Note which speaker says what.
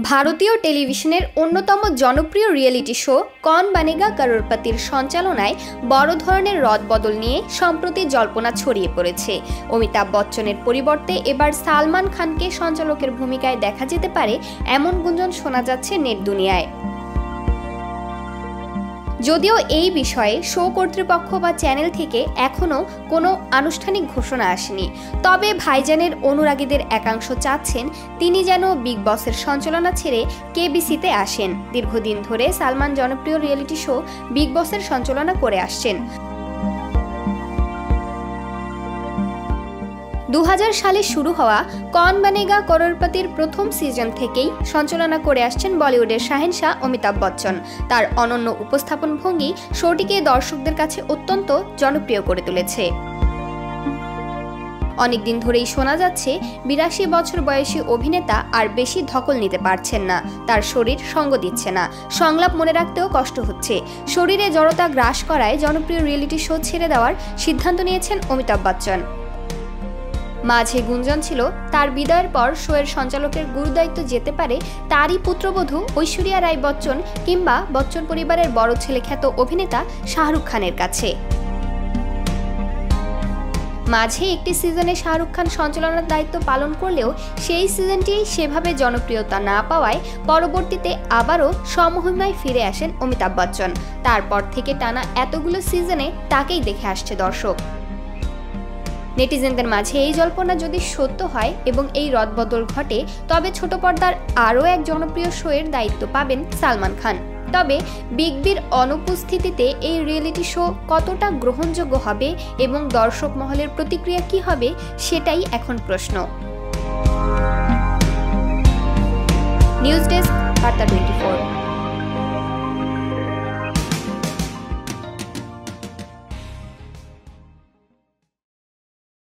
Speaker 1: ভারতীয় টেলিভিশনের অন্যতম জনপ্রিয় রিয়েলিটি শো কৌন বনেগা করোড়পতির সঞ্চালনায় বড় ধরনের রদবদল নিয়ে সম্প্রতি জল্পনা ছড়িয়ে পড়েছে। অমিতাভ বচ্চনের পরিবর্তে এবার সালমান খানকে সঞ্চালকের ভূমিকায় দেখা যেতে পারে এমন গুঞ্জন শোনা যাচ্ছে নেট দুনিয়ায়। যদিও এই বিষয়ে শো কর্তৃপক্ষ বা চ্যানেল থেকে এখনও কোনো আনুষ্ঠানিক ঘোষণা আসেনি, তবে ভাইজানের অনুরাগীদের একাংশ চাচ্ছেন তিনি যেন বিগ বসের সঞ্চালনা ছেড়ে কেবিসিতে আসেন। দীর্ঘদিন ধরে সালমান জনপ্রিয় রিয়েলিটি শো বিগ বসের সঞ্চালনা করে আসছেন। 2000 সালে শুরু হওয়া কৌন বনেগা করোড়পতির প্রথম সিজন থেকেই সঞ্চালনা করে আসছেন বলিউডের শাহেনশাহ অমিতাভ বচ্চন। তার অনন্য উপস্থাপন ভঙ্গি শোটিকে দর্শকদের কাছে অত্যন্ত জনপ্রিয় করে তুলেছে। অনেকদিন ধরেই শোনা যাচ্ছে 82 বছর বয়সী অভিনেতা আর বেশি ধকল নিতে পারছেন না, তার শরীর সঙ্গ দিচ্ছে না, সংলাপ মনে রাখতেও কষ্ট হচ্ছে। শরীরে জড়তা গ্রাস করায় জনপ্রিয় রিয়েলিটি শো ছেড়ে দেওয়ার সিদ্ধান্ত নিয়েছেন অমিতাভ বচ্চন। মাঝে গুঞ্জন ছিল তার বিদায়ের পর শোয়ের সঞ্চালকের গুরুদায়িত্ব যেতে পারে তারই পুত্রবধূ ঐশ্বরিয়া রাই বচ্চন কিংবা বচ্চন পরিবারের বড় ছেলে খ্যাত অভিনেতা শাহরুখ খানের কাছে। মাঝে একটি সিজনে শাহরুখ খান সঞ্চালনার দায়িত্ব পালন করলেও সেই সিজনটি সেভাবে জনপ্রিয়তা না পাওয়ায় পরবর্তীতে আবারও সমমহিমায় ফিরে আসেন অমিতাভ বচ্চন। তারপর থেকে টানা এতগুলো সিজনে তাকেই দেখে আসছে দর্শক। নেটিজেনদের মাঝে এই জল্পনা যদি সত্য হয় এবং এই রদবদল ঘটে, তবে ছোট পর্দার আরও এক জনপ্রিয় শোয়ের দায়িত্ব পাবেন সালমান খান। তবে বিগ বির অনুপস্থিতিতে এই রিয়েলিটি শো কতটা গ্রহণযোগ্য হবে এবং দর্শক মহলের প্রতিক্রিয়া কী হবে, সেটাই এখন প্রশ্ন। নিউজ ডেস্ক, বার্তা 24।